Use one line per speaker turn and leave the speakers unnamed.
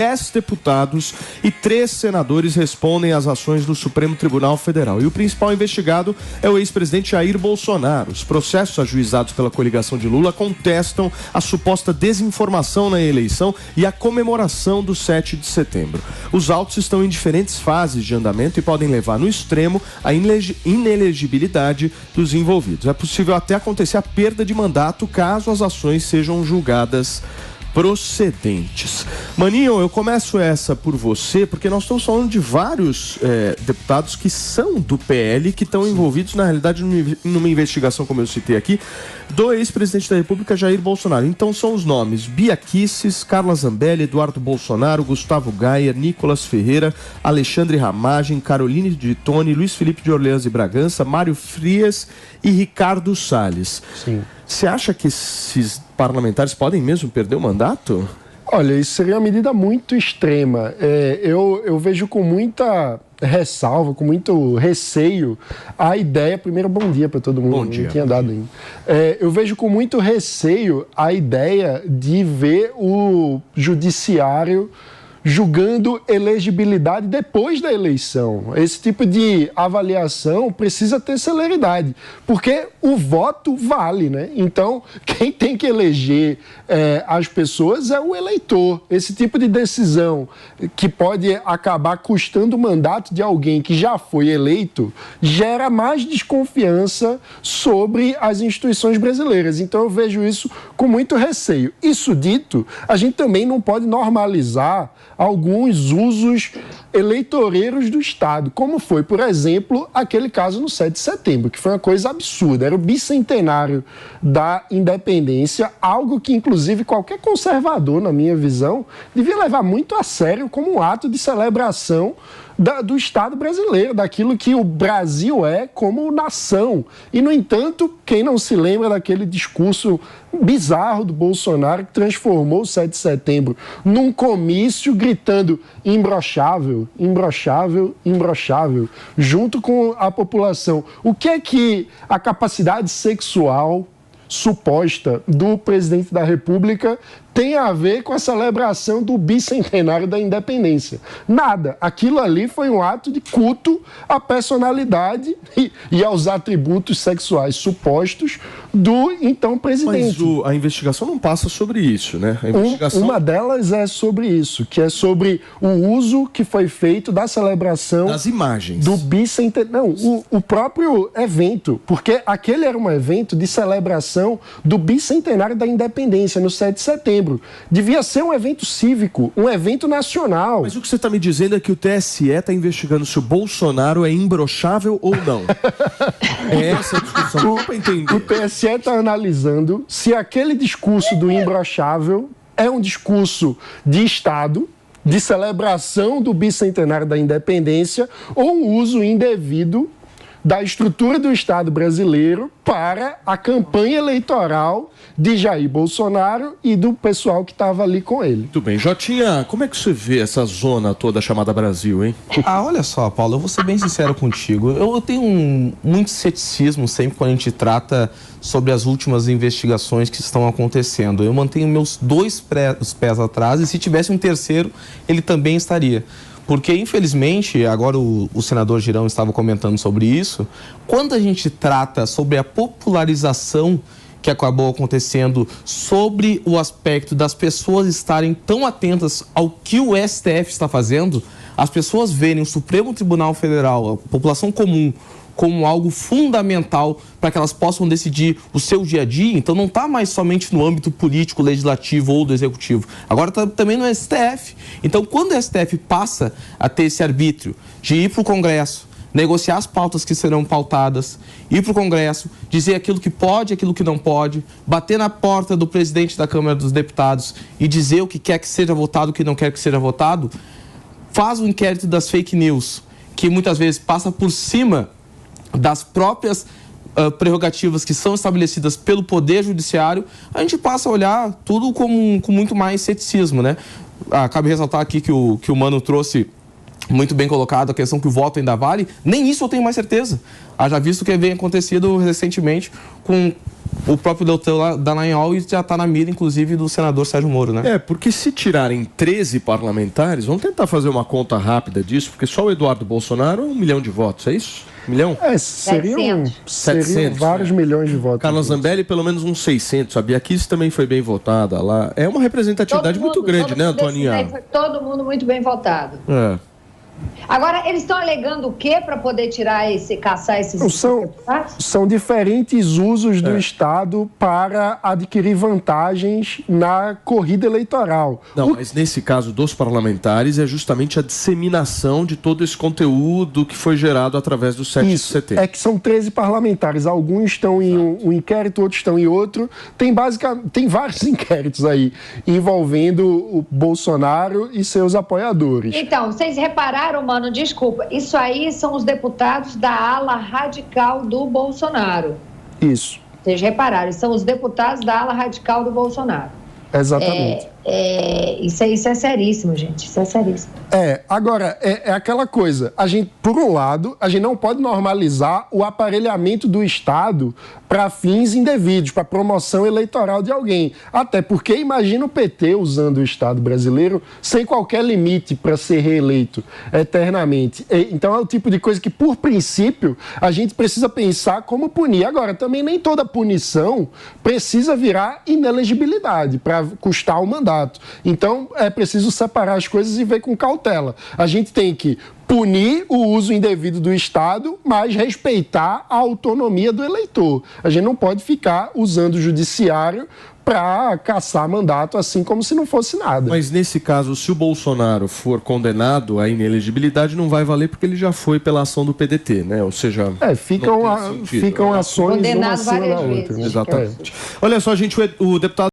10 deputados e 3 senadores respondem às ações do Supremo Tribunal Federal. E o principal investigado é o ex-presidente Jair Bolsonaro. Os processos ajuizados pela coligação de Lula contestam a suposta desinformação na eleição e a comemoração do 7 de setembro. Os autos estão em diferentes fases de andamento e podem levar no extremo a inelegibilidade dos envolvidos. É possível até acontecer a perda de mandato caso as ações sejam julgadas procedentes. Maninho, eu começo essa por você, porque nós estamos falando de vários deputados que são do PL, que estão envolvidos, na realidade, numa investigação, como eu citei aqui, do ex-presidente da República, Jair Bolsonaro. Então são os nomes Bia Kicis, Carla Zambelli, Eduardo Bolsonaro, Gustavo Gaia, Nicolas Ferreira, Alexandre Ramagem, Caroline de Tone, Luiz Felipe de Orleans e Bragança, Mário Frias e Ricardo Salles.
Sim.
Você acha que esses parlamentares podem mesmo perder o mandato?
Olha, isso seria uma medida muito extrema. Eu vejo com muita ressalva, com muito receio a ideia... Primeiro, bom dia para todo mundo.
Bom dia.
Não tinha dado ainda. Eu vejo com muito receio a ideia de ver o judiciário julgando elegibilidade depois da eleição. Esse tipo de avaliação precisa ter celeridade, porque o voto vale, né? Então, quem tem que eleger as pessoas é o eleitor. Esse tipo de decisão que pode acabar custando o mandato de alguém que já foi eleito gera mais desconfiança sobre as instituições brasileiras. Então, eu vejo isso com muito receio. Isso dito, a gente também não pode normalizar alguns usos eleitoreiros do Estado, como foi, por exemplo, aquele caso no 7 de setembro, que foi uma coisa absurda. Era o bicentenário da independência, algo que, inclusive, qualquer conservador, na minha visão, devia levar muito a sério como um ato de celebração do Estado brasileiro, daquilo que o Brasil é como nação. E, no entanto, quem não se lembra daquele discurso bizarro do Bolsonaro que transformou o 7 de setembro num comício gritando imbrochável, imbrochável, imbrochável, junto com a população. O que é que a capacidade sexual suposta do presidente da República tem a ver com a celebração do bicentenário da independência? Nada. Aquilo ali foi um ato de culto à personalidade e aos atributos sexuais supostos do então presidente.
Mas a investigação não passa sobre isso, né? A investigação...
Uma delas é sobre isso, que é sobre o uso que foi feito da celebração...
das imagens.
Do bicentenário. Não, o próprio evento, porque aquele era um evento de celebração do bicentenário da independência, no 7 de setembro. Devia ser um evento cívico, um evento nacional.
Mas o que você está me dizendo é que o TSE está investigando se o Bolsonaro é imbrochável ou não. É essa a discussão. Para entender.
O TSE está analisando se aquele discurso do imbrochável é um discurso de Estado, de celebração do bicentenário da independência, ou um uso indevido da estrutura do Estado brasileiro para a campanha eleitoral de Jair Bolsonaro e do pessoal que estava ali com ele.
Muito bem. Jotinha, como é que você vê essa zona toda chamada Brasil, hein?
Olha só, Paulo, eu vou ser bem sincero contigo. Eu tenho muito ceticismo sempre quando a gente trata sobre as últimas investigações que estão acontecendo. Eu mantenho meus dois pés atrás e se tivesse um terceiro, ele também estaria. Porque, infelizmente, agora o senador Girão estava comentando sobre isso, quando a gente trata sobre a popularização que acabou acontecendo, sobre o aspecto das pessoas estarem tão atentas ao que o STF está fazendo, as pessoas verem o Supremo Tribunal Federal, a população comum, como algo fundamental para que elas possam decidir o seu dia a dia. Então não está mais somente no âmbito político, legislativo ou do executivo. Agora está também no STF. Então quando o STF passa a ter esse arbítrio de ir para o Congresso, negociar as pautas que serão pautadas, ir para o Congresso, dizer aquilo que pode, aquilo que não pode, bater na porta do presidente da Câmara dos Deputados e dizer o que quer que seja votado, o que não quer que seja votado, faz o inquérito das fake news, que muitas vezes passa por cima das próprias prerrogativas que são estabelecidas pelo Poder Judiciário, a gente passa a olhar tudo com muito mais ceticismo, né? Cabe ressaltar aqui que o Mano trouxe muito bem colocado a questão que o voto ainda vale. Nem isso eu tenho mais certeza. Haja visto que vem acontecido recentemente com o próprio Deltan Dallagnol já está na mira, inclusive, do senador Sérgio Moro, né?
Porque se tirarem 13 parlamentares, vamos tentar fazer uma conta rápida disso, porque só o Eduardo Bolsonaro é 1 milhão de votos, é isso? 1 milhão?
Seriam
700,
vários milhões de votos.
Carla Zambelli, pelo menos uns 600. A Bia Kicis também foi bem votada lá. É uma representatividade muito grande, né, Antoninha?
Todo mundo muito bem votado. Agora, eles estão alegando o quê para poder caçar esses...
São diferentes usos do Estado para adquirir vantagens na corrida eleitoral.
Não, mas nesse caso dos parlamentares é justamente a disseminação de todo esse conteúdo que foi gerado através do 7 de setembro.
É que são 13 parlamentares. Alguns estão em um inquérito, outros estão em outro. Tem vários inquéritos aí envolvendo o Bolsonaro e seus apoiadores.
Então, vocês repararam, mano, desculpa, isso aí são os deputados da ala radical do Bolsonaro.
Isso.
Vocês repararam, são os deputados da ala radical do Bolsonaro.
Exatamente.
Isso é seríssimo, gente. Isso é seríssimo.
Agora, é aquela coisa. A gente, por um lado, a gente não pode normalizar o aparelhamento do Estado para fins indevidos, para promoção eleitoral de alguém. Até porque imagina o PT usando o Estado brasileiro sem qualquer limite para ser reeleito eternamente. Então é o tipo de coisa que, por princípio, a gente precisa pensar como punir. Agora, também nem toda punição precisa virar inelegibilidade para custar o mandato. Então, é preciso separar as coisas e ver com cautela. A gente tem que punir o uso indevido do Estado, mas respeitar a autonomia do eleitor. A gente não pode ficar usando o judiciário para caçar mandato assim como se não fosse nada.
Mas nesse caso, se o Bolsonaro for condenado à inelegibilidade, não vai valer porque ele já foi pela ação do PDT, né? Ou seja,
ficam ações uma acima da outra.
Exatamente. Olha só, gente, o deputado